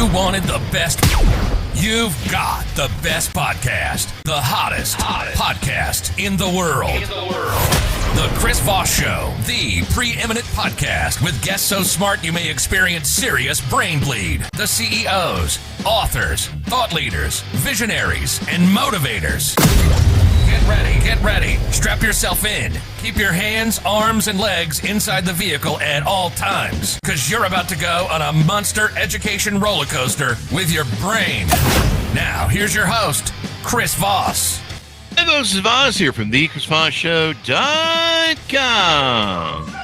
You wanted the best. You've got the best podcast. The hottest podcast in the world. The Chris Voss Show, the preeminent podcast with guests so smart you may experience serious brain bleed. The CEOs, authors, thought leaders, visionaries, and motivators. Get ready. Strap yourself in. Keep your hands, arms, and legs inside the vehicle at all times, because you're about to go on a monster education roller coaster with your brain. Now, here's your host, Chris Voss. Hey folks, this is Voss here from the ChrisVossShow.com.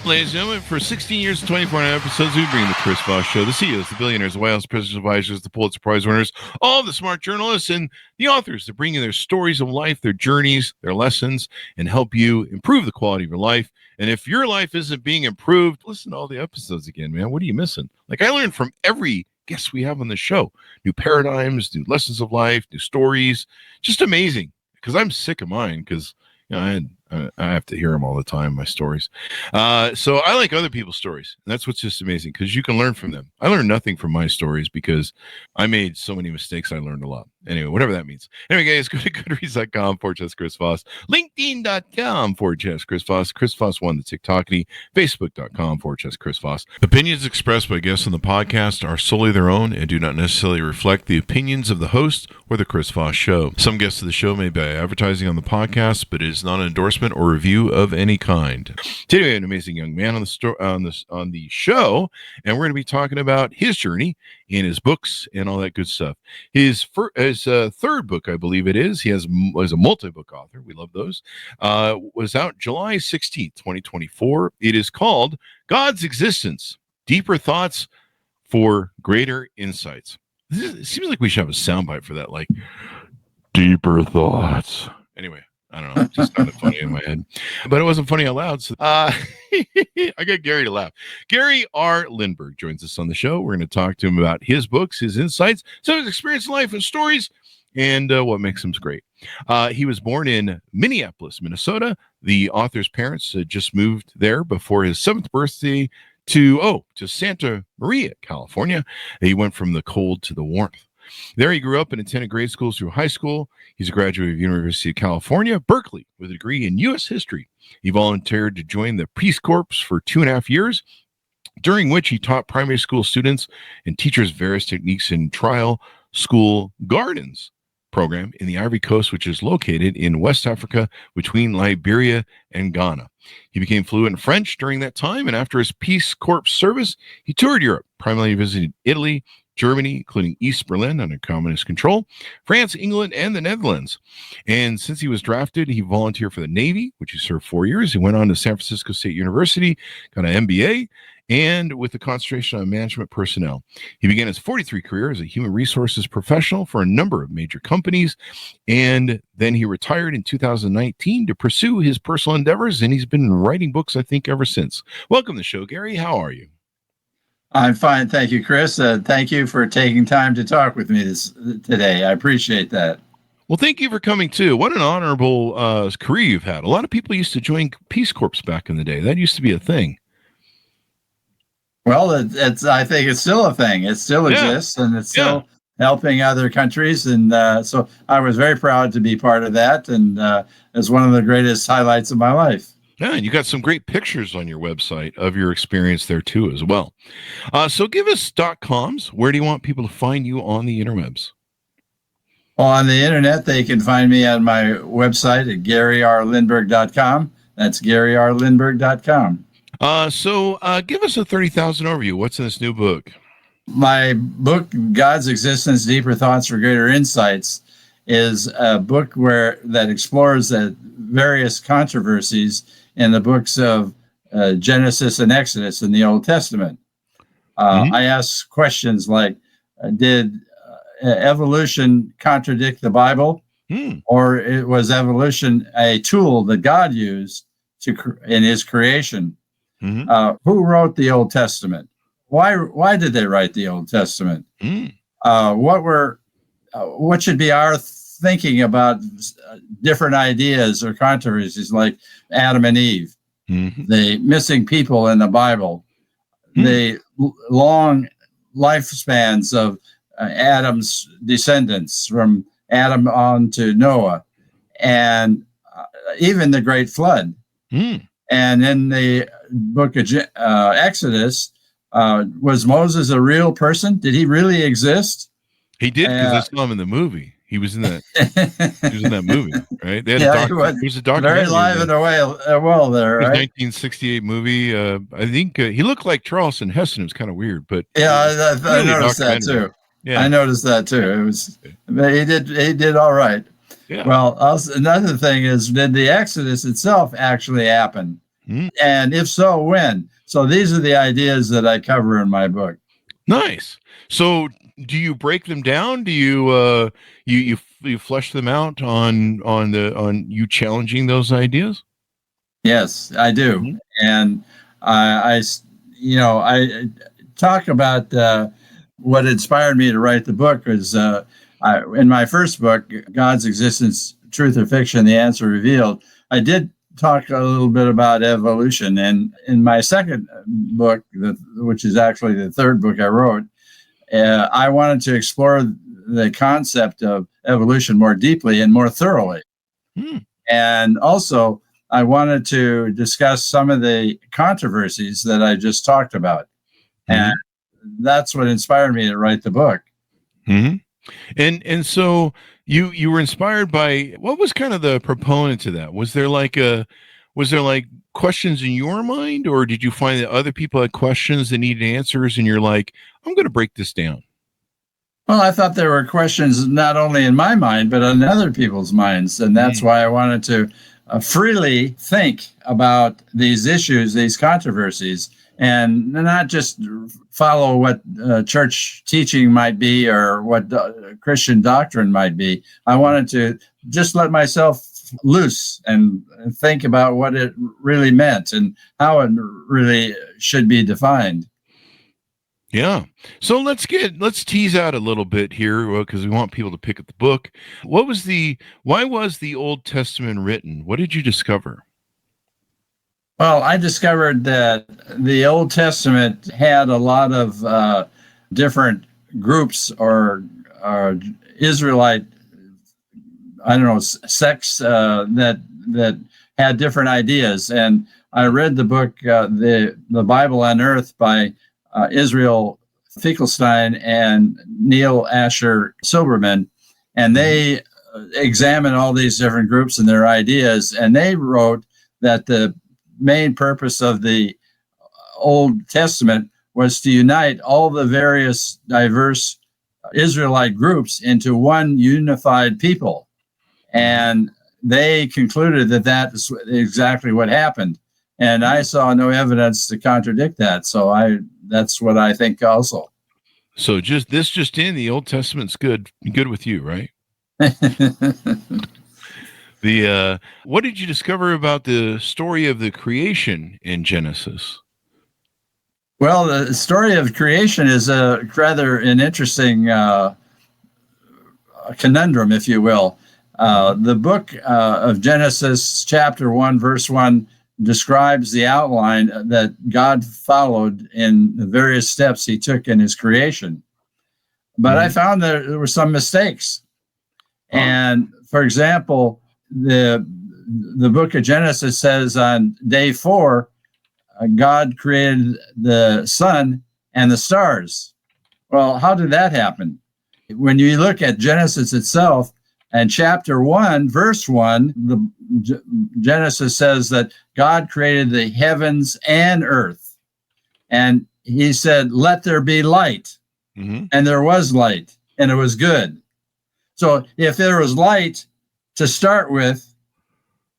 Ladies and gentlemen, for 16 years and 24 episodes, we bring the Chris Voss Show, the CEOs, the billionaires, the White House presidential advisors, the Pulitzer Prize winners, all the smart journalists, and the authors that bring you their stories of life, their journeys, their lessons, and help you improve the quality of your life. And if your life isn't being improved, listen to all the episodes again, man. What are you missing? Like, I learned from every guest we have on the show. New paradigms, new lessons of life, new stories. Just amazing. Because I'm sick of mine because, you know, I have to hear them all the time, my stories. So I like other people's stories. And that's what's just amazing because you can learn from them. I learned nothing from my stories because I made so many mistakes. I learned a lot. Anyway, whatever that means. Anyway, guys, go to goodreads.com/Chris Voss, LinkedIn.com/Chris Voss, Chris Voss 1, the TikTokity, Facebook.com/Chris Voss. Opinions expressed by guests on the podcast are solely their own and do not necessarily reflect the opinions of the host or the Chris Voss Show. Some guests of the show may buy advertising on the podcast, but it is not an endorsement or review of any kind. Today, we have an amazing young man on the show, and we're going to be talking about his journey in his books and all that good stuff. His third book, I believe it is, was a multi-book author. We love those. Was out July 16th, 2024. It is called God's Existence, Deeper Thoughts for Greater Insights. It seems like we should have a soundbite for that, like deeper thoughts. Anyway, I don't know. It just sounded funny in my head, but it wasn't funny out loud. So, I got Gary to laugh. Gary R. Lindberg joins us on the show. We're going to talk to him about his books, his insights, some of his experience in life and stories, and what makes him great. He was born in Minneapolis, Minnesota. The author's parents had just moved there before his 7th birthday to Santa Maria, California. He went from the cold to the warmth. There he grew up and attended grade school through high school. He's a graduate of University of California, Berkeley, with a degree in U.S. history. He volunteered to join the Peace Corps for 2.5 years, during which he taught primary school students and teachers various techniques in trial school gardens program in the Ivory Coast, which is located in West Africa between Liberia and Ghana. He became fluent in French during that time, and after his Peace Corps service, he toured Europe, primarily visiting Italy, Germany, including East Berlin under communist control, France, England, and the Netherlands. And since he was drafted, he volunteered for the Navy, which he served 4 years. He went on to San Francisco State University, got an MBA, and with a concentration on management personnel. He began his 43 career as a human resources professional for a number of major companies, and then he retired in 2019 to pursue his personal endeavors, and he's been writing books, I think, ever since. Welcome to the show, Gary. How are you? I'm fine. Thank you, Chris. Thank you for taking time to talk with me today. I appreciate that. Well, thank you for coming, too. What an honorable career you've had. A lot of people used to join Peace Corps back in the day. That used to be a thing. Well, I think it's still a thing. It still exists, and it's still helping other countries. And so I was very proud to be part of that, and it's one of the greatest highlights of my life. Yeah, and you got some great pictures on your website of your experience there, too, as well. So give us .coms. Where do you want people to find you on the interwebs? Well, on the internet, they can find me on my website at GaryRLindberg.com. That's GaryRLindberg.com. So give us a 30,000 overview. What's in this new book? My book, God's Existence, Deeper Thoughts for Greater Insights, is a book that explores the various controversies in the books of Genesis and Exodus in the Old Testament. I ask questions like, did evolution contradict the Bible? Or was evolution a tool that God used in his creation? Who wrote the Old Testament? Why did they write the Old Testament? What should be our thinking about different ideas or controversies like Adam and Eve, the missing people in the Bible, the long lifespans of Adam's descendants, from Adam on to Noah, and even the Great Flood. And in the book of Exodus, was Moses a real person? Did he really exist? He did, because I saw him in the movie. He was in that. He was in that movie, right? They had he was a documentary. Very live and well there, right? 1968 movie. I think he looked like Charleston Heston. It was kind of weird, but yeah, I noticed that too. Yeah, I noticed that too. It was he did all right. Yeah. Well, also, another thing is, did the Exodus itself actually happen? And if so, when? So these are the ideas that I cover in my book. Nice. So do you break them down? Do you you flesh them out on you challenging those ideas? Yes, I do. And I talk about what inspired me to write the book. Was in my first book, God's Existence, Truth or Fiction, The Answer Revealed, I did talk a little bit about evolution. And in my second book, which is actually the third book I wrote, I wanted to explore the concept of evolution more deeply and more thoroughly. And also, I wanted to discuss some of the controversies that I just talked about. And that's what inspired me to write the book. And so you were inspired by, what was kind of the proponent to that? Was there like questions in your mind, or did you find that other people had questions that needed answers and you're like, I'm going to break this down? Well, I thought there were questions not only in my mind, but in other people's minds. And that's why I wanted to freely think about these issues, these controversies, and not just follow what church teaching might be or what Christian doctrine might be. I wanted to just let myself loose and think about what it really meant and how it really should be defined. Yeah. So let's tease out a little bit here, because we want people to pick up the book. Why was the Old Testament written? What did you discover? Well, I discovered that the Old Testament had a lot of different groups or Israelite, sects that had different ideas. And I read the book, the Bible on Earth by Israel Finkelstein and Neil Asher Silberman, and they examined all these different groups and their ideas. And they wrote that the main purpose of the Old Testament was to unite all the various diverse Israelite groups into one unified people. And they concluded that that's exactly what happened. And I saw no evidence to contradict that. So that's what I think also. So just in, the Old Testament's good with you, right? What did you discover about the story of the creation in Genesis? Well, the story of creation is rather an interesting conundrum, if you will. The book of Genesis, chapter 1, verse 1, describes the outline that God followed in the various steps he took in his creation. But I found that there were some mistakes. And for example, the book of Genesis says on day 4, God created the sun and the stars. Well, how did that happen? When you look at Genesis itself, and chapter 1, verse 1, Genesis says that God created the heavens and earth. And he said, let there be light. And there was light, and it was good. So if there was light to start with,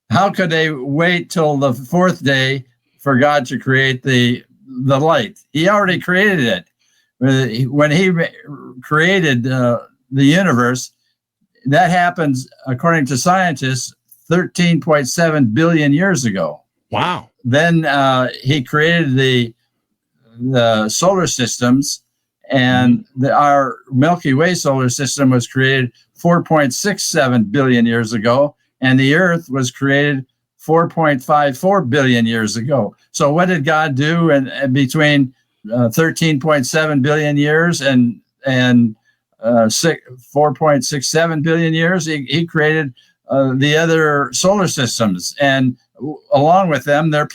how could they wait till the 4th day for God to create the light? He already created it. When he created the universe, that happens, according to scientists, 13.7 billion years ago. Wow. Then he created the solar systems, and our Milky Way solar system was created 4.67 billion years ago, and the Earth was created 4.54 billion years ago. So what did God do in between 13.7 billion years and 4.67 billion years, he created the other solar systems, and along with them, their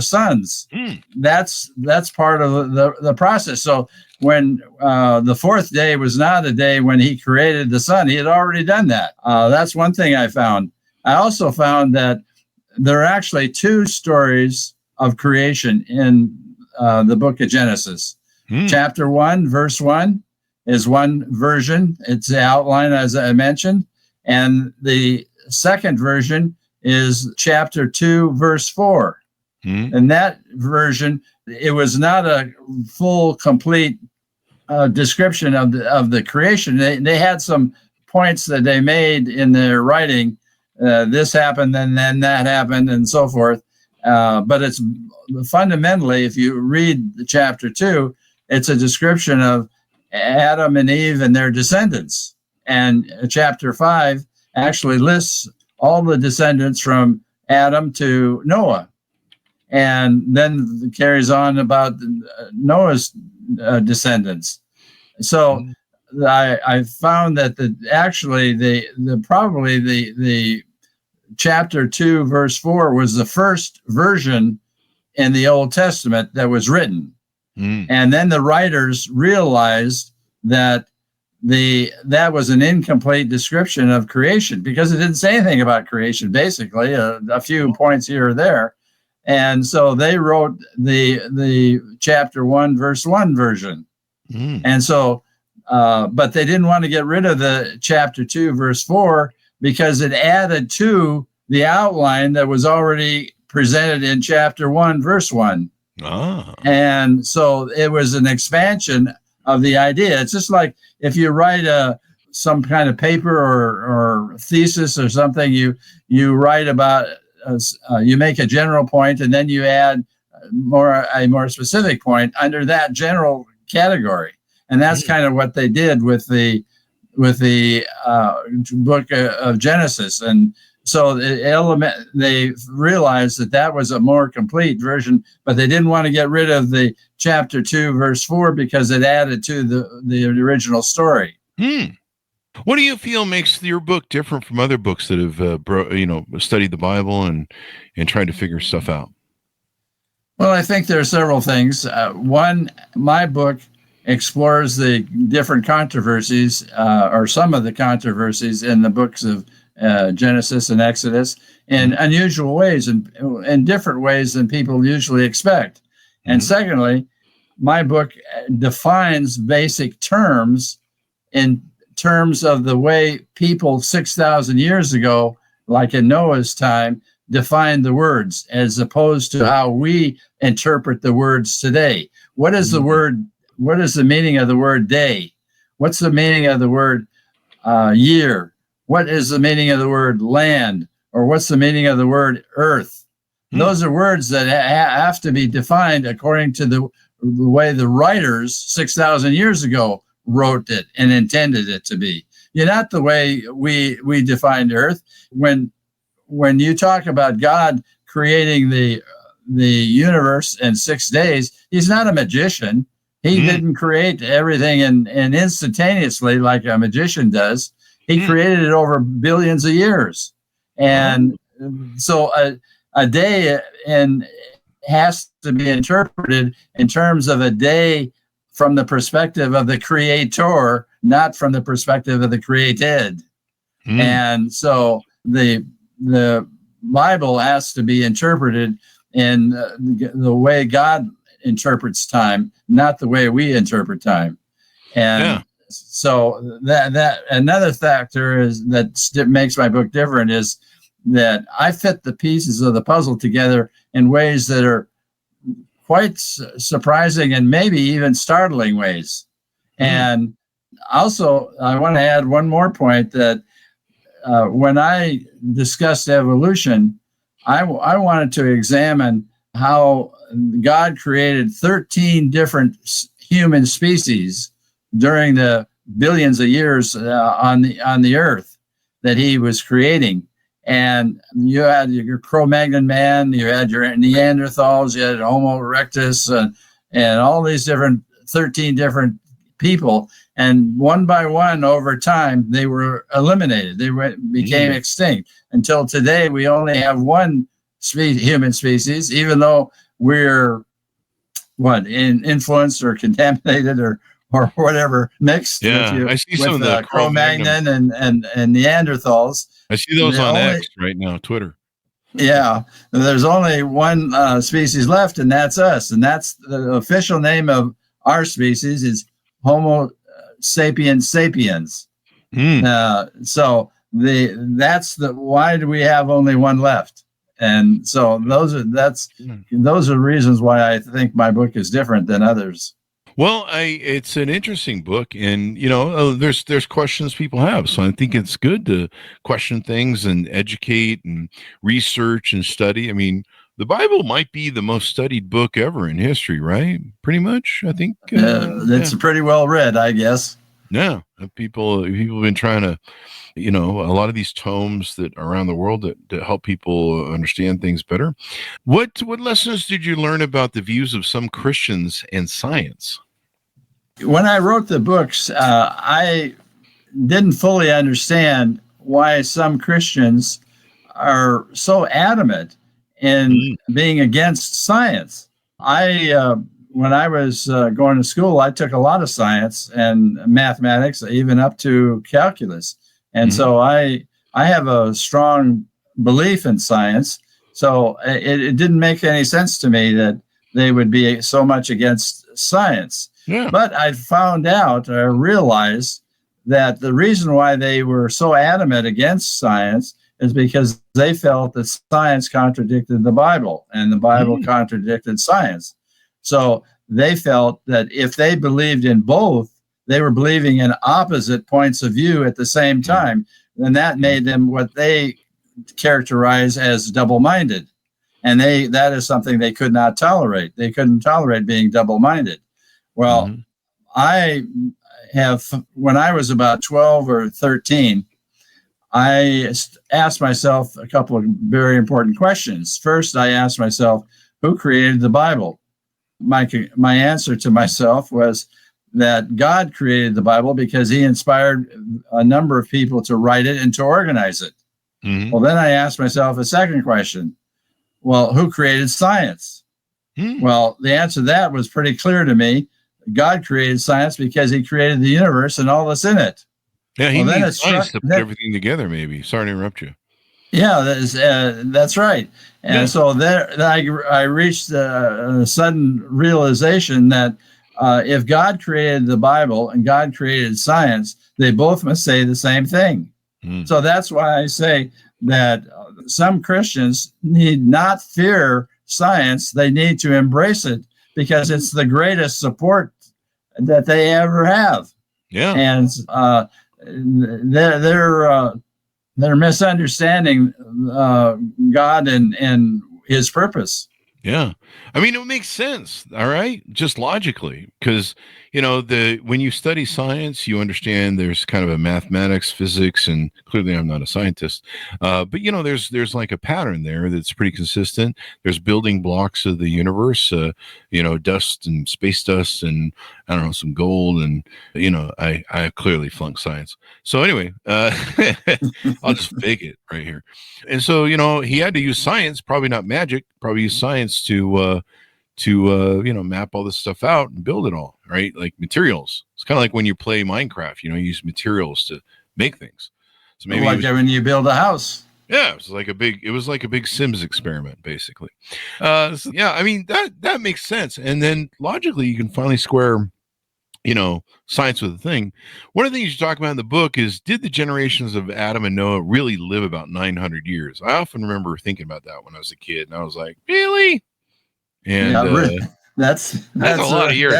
suns. That's part of the process. So when the fourth day was not a day when he created the sun, he had already done that. That's one thing I found. I also found that there are actually two stories of creation in the book of Genesis. Chapter 1, verse 1 is one version. It's the outline, as I mentioned. And the second version is chapter 2, verse 4. And that version, it was not a full, complete description of the creation. They had some points that they made in their writing. This happened, and then that happened, and so forth. But it's fundamentally, if you read the chapter 2, it's a description of Adam and Eve and their descendants. And chapter 5 actually lists all the descendants from Adam to Noah. And then carries on about Noah's descendants. So I found that the chapter 2, verse 4 was the first version in the Old Testament that was written. And then the writers realized that that was an incomplete description of creation, because it didn't say anything about creation, basically, a few points here or there. And so they wrote the chapter 1, verse 1 version. And so, but they didn't want to get rid of the chapter 2, verse 4, because it added to the outline that was already presented in chapter 1, verse 1. And so it was an expansion of the idea. It's just like if you write some kind of paper or thesis or something, you write about, you make a general point, and then you add a more specific point under that general category. And that's kind of what they did with the book of Genesis. And so they realized that was a more complete version, but they didn't want to get rid of the chapter 2, verse 4, because it added to the original story. What do you feel makes your book different from other books that have studied the Bible and tried to figure stuff out? Well, I think there are several things. One, my book explores the different controversies, or some of the controversies in the books of Genesis and Exodus, in unusual ways and in different ways than people usually expect. And secondly, my book defines basic terms in terms of the way people 6,000 years ago, like in Noah's time, defined the words, as opposed to how we interpret the words today. What is the word? What is the meaning of the word day? What's the meaning of the word year? What is the meaning of the word land? Or what's the meaning of the word earth? Those are words that have to be defined according to the way the writers 6,000 years ago wrote it and intended it to be. Not the way we defined earth. When you talk about God creating the universe in 6 days, he's not a magician. He didn't create everything and instantaneously like a magician does. He created it over billions of years. And so a day has to be interpreted in terms of a day from the perspective of the creator, not from the perspective of the created. And so the Bible has to be interpreted in the way God interprets time, not the way we interpret time. And so that another factor is that makes my book different is that I fit the pieces of the puzzle together in ways that are quite surprising and maybe even startling ways. And also, I want to add one more point, that when I discussed evolution, I wanted to examine how God created 13 different human species during the billions of years on the earth that he was creating. And you had your Cro-Magnon man, you had your Neanderthals, you had Homo erectus, and all these 13 different people. And one by one, over time, they were eliminated. They became extinct. Until today, we only have one human species, even though we're influenced or contaminated or whatever mixed. Yeah, I see some of the Cro-Magnon and Neanderthals. I see those on X right now, Twitter. Yeah, there's only one species left, and that's us. And that's the official name of our species is Homo sapiens sapiens. So why do we have only one left? And so those are reasons why I think my book is different than others. Well, it's an interesting book, and there's questions people have, so I think it's good to question things and educate and research and study. I mean, the Bible might be the most studied book ever in history, right? Pretty much, I think. It's pretty well read, I guess. Yeah, people have been trying to, a lot of these tomes that are around the world that help people understand things better. What lessons did you learn about the views of some Christians and science? When I wrote the books, I didn't fully understand why some Christians are so adamant in being against science. When I was going to school, I took a lot of science and mathematics, even up to calculus. And so I have a strong belief in science. So it didn't make any sense to me that they would be so much against science. Yeah. But I realized that the reason why they were so adamant against science is because they felt that science contradicted the Bible and the Bible contradicted science. So they felt that if they believed in both, they were believing in opposite points of view at the same time. And that made them what they characterize as double-minded. And that is something they could not tolerate. They couldn't tolerate being double-minded. Well, when I was about 12 or 13, I asked myself a couple of very important questions. First, I asked myself, who created the Bible? My answer to myself was that God created the Bible because he inspired a number of people to write it and to organize it. Well, then I asked myself a second question. Well, who created science? Well, the answer to that was pretty clear to me. God created science because he created the universe and all that's in it. Yeah, he needs science to put everything together, maybe. Sorry to interrupt you. Yeah, that's right. And so there, I reached a sudden realization that if God created the Bible and God created science, they both must say the same thing. So that's why I say that some Christians need not fear science. They need to embrace it because it's the greatest support that they ever have. Yeah. And they're misunderstanding God and his purpose. Yeah. I mean, it makes sense. All right. Just logically, because, when you study science, you understand there's kind of a mathematics, physics, and clearly I'm not a scientist. But, there's like a pattern there that's pretty consistent. There's building blocks of the universe, dust and space dust and I don't know, some gold. And, I clearly flunked science. So anyway, I'll just fake it right here. And so, he had to use science, probably not magic, probably use science to map all this stuff out and build it all, right? Like materials. It's kind of like when you play Minecraft, you use materials to make things. So maybe like when you build a house. Yeah, it was like a big Sims experiment, basically. I mean, that makes sense. And then logically, you can finally square, science with the thing. One of the things you talk about in the book is, did the generations of Adam and Noah really live about 900 years? I often remember thinking about that when I was a kid, and I was like, really? And that's a lot of years.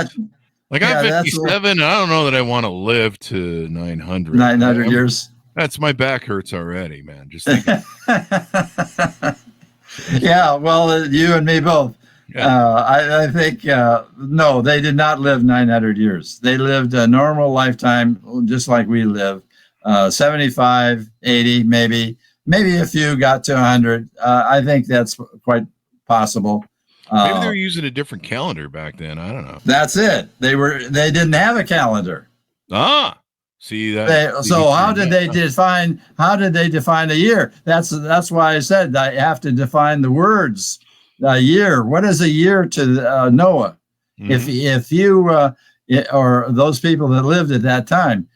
I'm 57, and I don't know that I want to live to 900. 900 years. That's my back hurts already, man. Just thinking. Yeah, well, you and me both. Yeah. I think, no, they did not live 900 years. They lived a normal lifetime, just like we live, 75, 80, maybe a few got to 100. I think that's quite possible. Maybe they were using a different calendar back then. I don't know. That's it. They didn't have a calendar. See that. So how did they define a year? That's why I said I have to define the words. A year. What is a year to Noah? If you or those people that lived at that time,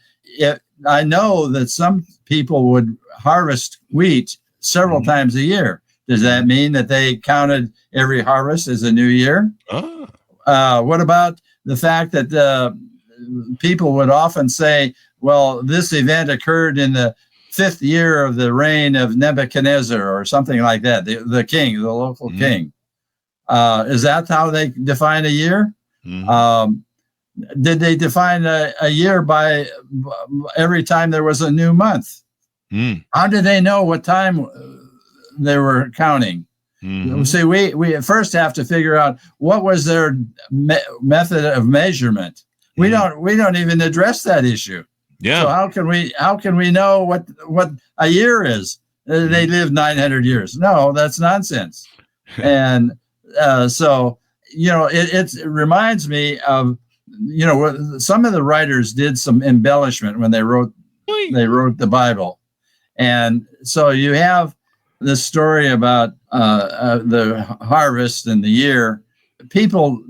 I know that some people would harvest wheat several times a year. Does that mean that they counted every harvest as a new year? What about the fact that people would often say, well, this event occurred in the 5th year of the reign of Nebuchadnezzar or something like that, the king, the local king. Is that how they define a year? Did they define a year by every time there was a new month? How did they know what time they were counting? See, we first have to figure out what was their method of measurement. We don't even address that issue. Yeah. So how can we know what a year is? They lived 900 years. No, that's nonsense. And so it reminds me of some of the writers did some embellishment when they wrote the Bible, and so you have this story about the harvest and the year. People,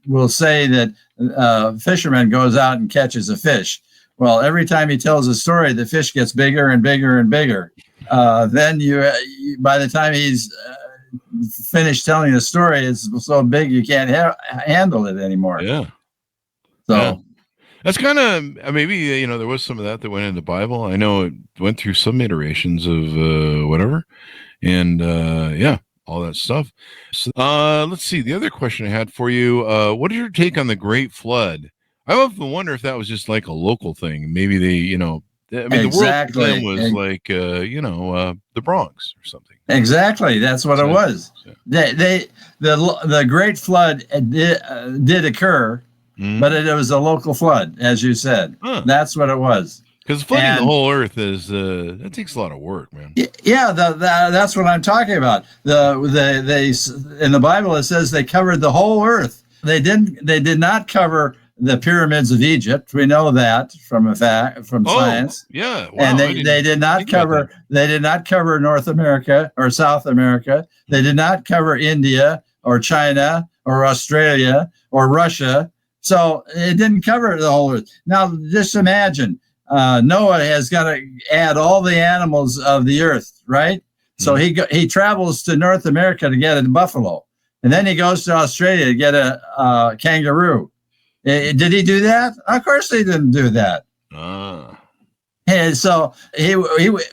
will say that a fisherman goes out and catches a fish. Well, every time he tells a story, the fish gets bigger and bigger and bigger. Then by the time he's finished telling the story, it's so big you can't handle it anymore. Yeah. So. Yeah. That's kind of maybe there was some of that went into the Bible. I know it went through some iterations of whatever, and all that stuff. So, let's see. The other question I had for you: what is your take on the Great Flood? I often wonder if that was just like a local thing. Maybe they, exactly. The world was like the Bronx or something. Exactly, that's what it was. Yeah. The Great Flood did occur. But it was a local flood, as you said. That's what it was. Because flooding the whole earth is that takes a lot of work, man. Yeah, that's what I'm talking about. They in the Bible it says they covered the whole earth. They did not cover the pyramids of Egypt. We know that from science. Yeah, wow, and they did not cover North America or South America. They did not cover India or China or Australia or Russia. So it didn't cover the whole earth. Now, just imagine, Noah has got to add all the animals of the earth, right? So he travels to North America to get a buffalo, and then he goes to Australia to get a kangaroo. Did he do that? Of course he didn't do that. And so he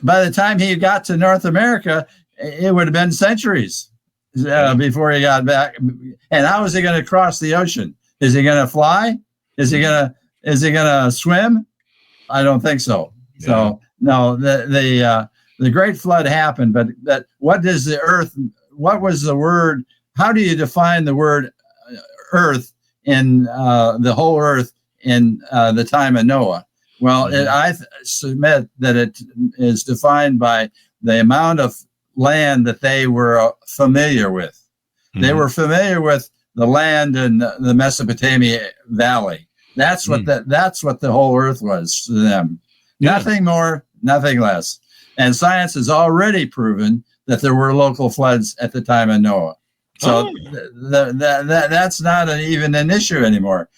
by the time he got to North America, it would have been centuries before he got back. And how is he going to cross the ocean? Is he going to fly? Is he going to swim? I don't think so. Yeah. So no, the Great Flood happened, but what was the word? How do you define the word earth in the whole earth in the time of Noah? Well, I submit that it is defined by the amount of land that they were familiar with. They were familiar with the land in the Mesopotamia Valley. That's what the whole earth was to them. Yeah. Nothing more, nothing less. And science has already proven that there were local floods at the time of Noah. So that's not even an issue anymore.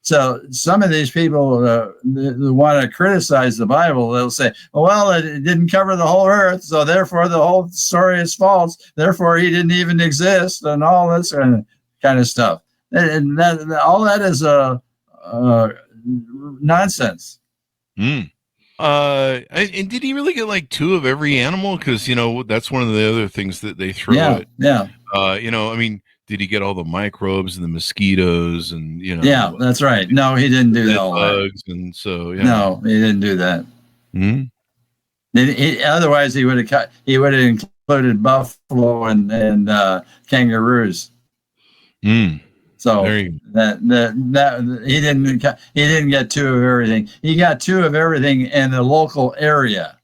So some of these people who want to criticize the Bible, they'll say, well, it didn't cover the whole earth, so therefore the whole story is false. Therefore, he didn't even exist, and all this kind of stuff. And all that is nonsense. And did he really get like 2 of every animal? Because that's one of the other things that they throw at. Yeah. Did he get all the microbes and the mosquitoes and Yeah, that's right. No, he didn't do that. Bugs and so No, he didn't do that. Otherwise, he would have included buffalo and kangaroos. So that he didn't get 2 of everything. He got 2 of everything in the local area,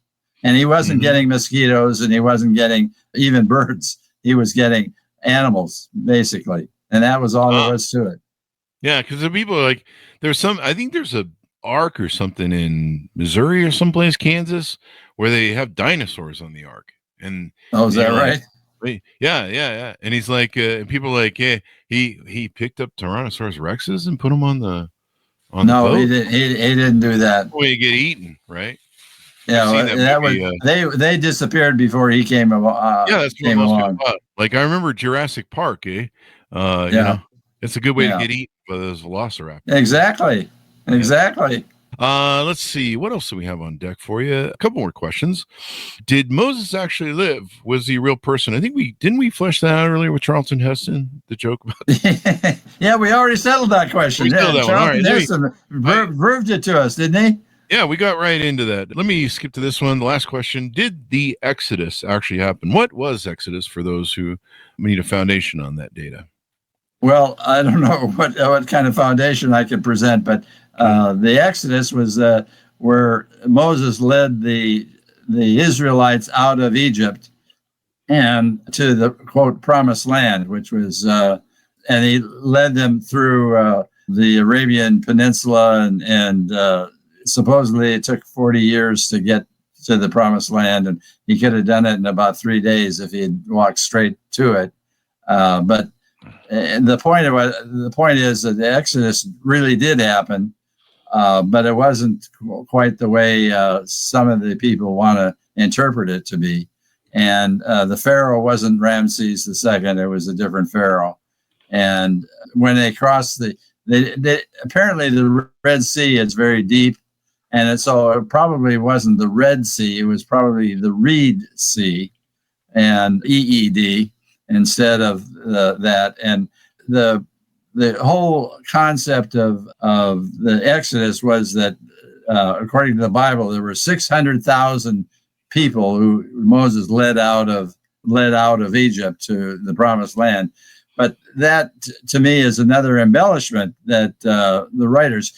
and he wasn't getting mosquitoes, and he wasn't getting even birds. He was getting animals, basically. And that was all there was to it. Yeah, because the people are like, I think there's a ark or something in Missouri or someplace, Kansas, where they have dinosaurs on the ark. And is that right? Yeah. And he's like, people are like, yeah, he picked up Tyrannosaurus Rexes and put them on the boat. He didn't. He didn't do that. Well, you get eaten, right? Yeah, they disappeared before he came along. That's what most people thought. Like I remember Jurassic Park, You know, it's a good way to get eaten by those velociraptors. Exactly. Let's see. What else do we have on deck for you? A couple more questions. Did Moses actually live? Was he a real person? I think didn't we flesh that out earlier with Charlton Heston, the joke about Yeah, we already settled that question. Charlton Heston proved it to us, didn't he? Yeah, we got right into that. Let me skip to this one. The last question. Did the Exodus actually happen? What was Exodus for those who need a foundation on that data? Well, I don't know what kind of foundation I could present, but the Exodus was where Moses led the Israelites out of Egypt and to the, quote, promised land, which was, and he led them through the Arabian Peninsula and supposedly it took 40 years to get to the promised land, and he could have done it in about 3 days if he had walked straight to it. But the point is that the Exodus really did happen, but it wasn't quite the way some of the people want to interpret it to be. And the Pharaoh wasn't Ramses II; it was a different Pharaoh. And when they crossed apparently the Red Sea is very deep. And so it probably wasn't the Red Sea. It was probably the Reed Sea and EED instead of that. And the whole concept of the Exodus was that, according to the Bible, there were 600,000 people who Moses led out of Egypt to the promised land. But that, to me, is another embellishment that the writers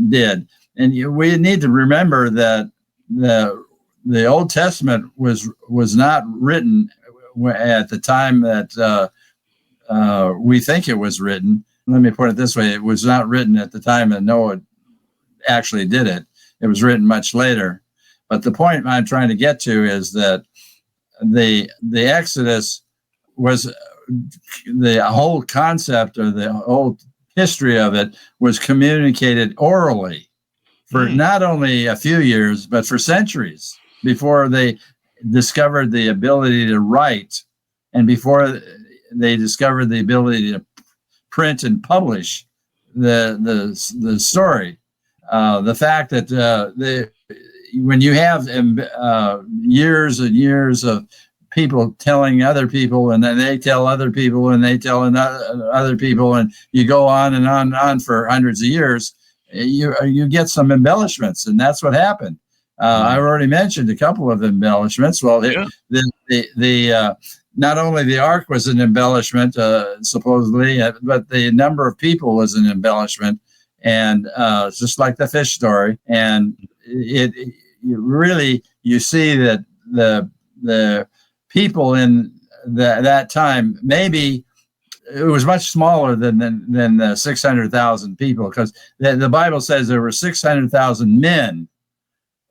did. And we need to remember that the Old Testament was not written at the time that we think it was written. Let me put it this way: it was not written at the time that Noah actually did it. It was written much later. But the point I'm trying to get to is that the Exodus was the whole concept, or the whole history of it, was communicated orally for not only a few years, but for centuries before they discovered the ability to write and before they discovered the ability to print and publish the story. The fact that when you have years and years of people telling other people, and then they tell other people, and they tell other people, and you go on and on and on for hundreds of years, you get some embellishments, and that's what happened. I've already mentioned a couple of embellishments. Well, the not only the ark was an embellishment, supposedly, but the number of people was an embellishment, and just like the fish story. And you see that the people in that time, maybe it was much smaller than the 600,000 people, because the Bible says there were 600,000 men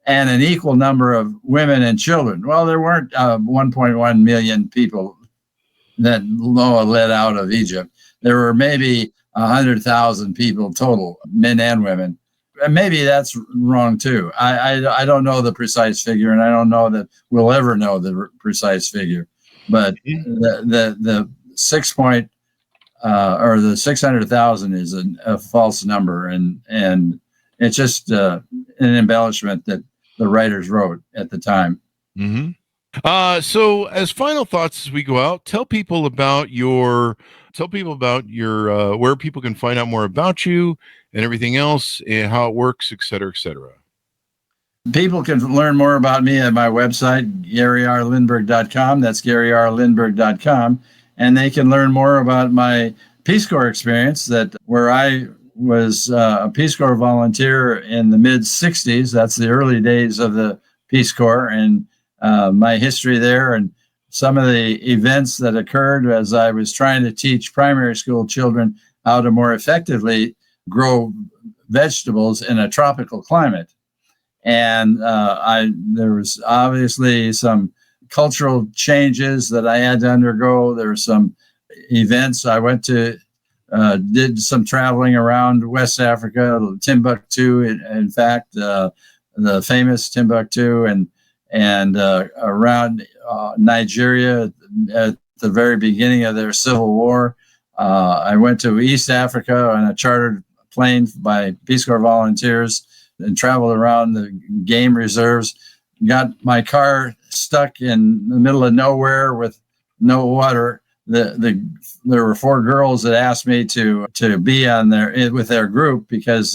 and an equal number of women and children. Well, there weren't 1.1 million people that Noah led out of Egypt. There were maybe 100,000 people total, men and women. And maybe that's wrong too. I don't know the precise figure, and I don't know that we'll ever know the precise figure. But the 600,000 is a false number, and it's just an embellishment that the writers wrote at the time. Mm-hmm. So as final thoughts as we go out, tell people about your where people can find out more about you and everything else, and how it works, et cetera, et cetera. People can learn more about me at my website, GaryRLindberg.com. That's GaryRLindberg.com. And they can learn more about my Peace Corps experience, where I was a Peace Corps volunteer in the mid-'60s. That's the early days of the Peace Corps, and my history there, and some of the events that occurred as I was trying to teach primary school children how to more effectively grow vegetables in a tropical climate. And there was obviously some cultural changes that I had to undergo. There were some events. I went to, did some traveling around West Africa, Timbuktu, in fact, the famous Timbuktu, and around Nigeria at the very beginning of their civil war. I went to East Africa on a chartered plane by Peace Corps volunteers and traveled around the game reserves. Got my car stuck in the middle of nowhere with no water. There were 4 girls that asked me to be on with their group because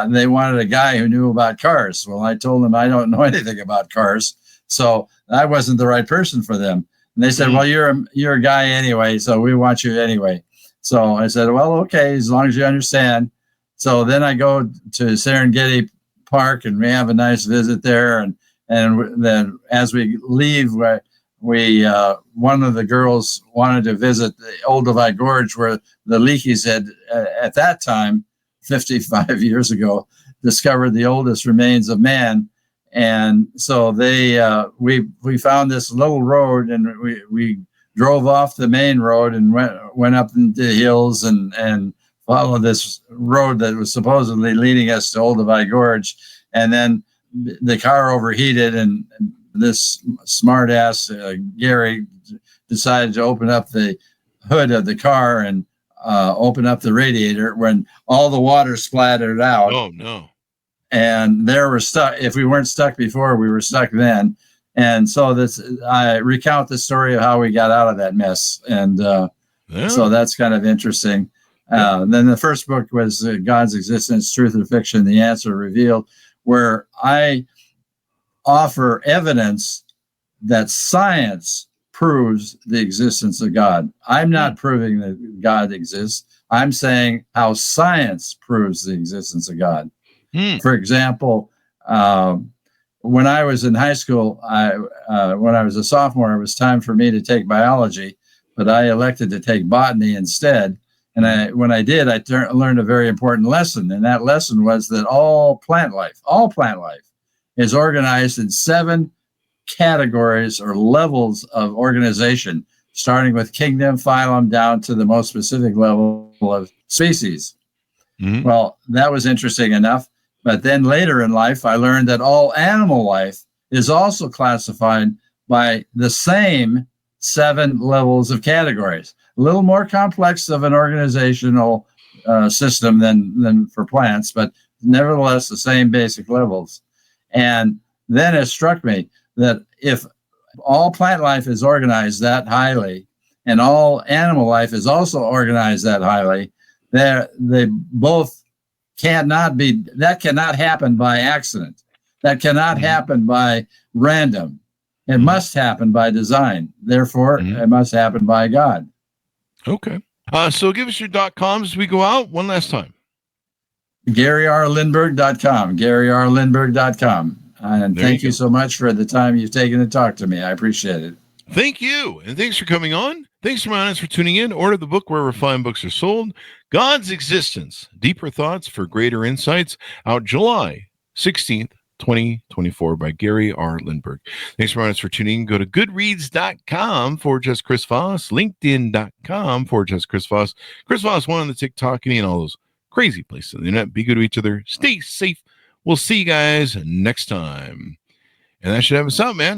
they wanted a guy who knew about cars. Well, I told them I don't know anything about cars, so I wasn't the right person for them. And they said, "Well, you're a guy anyway, so we want you anyway." So I said, "Well, okay, as long as you understand." So then I go to Serengeti Park and we have a nice visit there, and then as we leave, we one of the girls wanted to visit the Olduvai Gorge, where the Leakeys had at that time, 55 years ago, discovered the oldest remains of man. And so we found this little road, and we drove off the main road and went up into the hills and followed this road that was supposedly leading us to Olduvai Gorge. And then the car overheated, and this smart ass Gary decided to open up the hood of the car and open up the radiator when all the water splattered out. Oh no. And there we're stuck. If we weren't stuck before, we were stuck then. And so I recount the story of how we got out of that mess. And so that's kind of interesting. Then the first book was God's Existence, Truth or Fiction, The Answer Revealed, where I offer evidence that science proves the existence of God. I'm not proving that God exists. I'm saying how science proves the existence of God. For example, when I was in high school, when I was a sophomore, it was time for me to take biology, but I elected to take botany instead. And when I did, I learned a very important lesson. And that lesson was that all plant life is organized in 7 categories or levels of organization, starting with kingdom, phylum, down to the most specific level of species. Mm-hmm. Well, that was interesting enough. But then later in life, I learned that all animal life is also classified by the same 7 levels of categories. A little more complex of an organizational system than for plants, but nevertheless the same basic levels. And then it struck me that if all plant life is organized that highly and all animal life is also organized that highly, they both cannot happen by accident. That cannot happen by random. It must happen by design. Therefore, it must happen by God. Okay. So give us your .coms as we go out one last time. GaryRLindberg.com. GaryRLindberg.com. And thank you so much for the time you've taken to talk to me. I appreciate it. Thank you. And thanks for coming on. Thanks to my audience for tuning in. Order the book wherever fine books are sold. God's Existence, Deeper Thoughts for Greater Insights, out July 16th, 2024 by Gary R. Lindberg. Thanks for tuning in. Go to goodreads.com/Chris Voss, linkedin.com/Chris Voss, Chris Voss 1 on the TikTok and all those crazy places on the internet. Be good to each other. Stay safe. We'll see you guys next time. And that should have us out, man.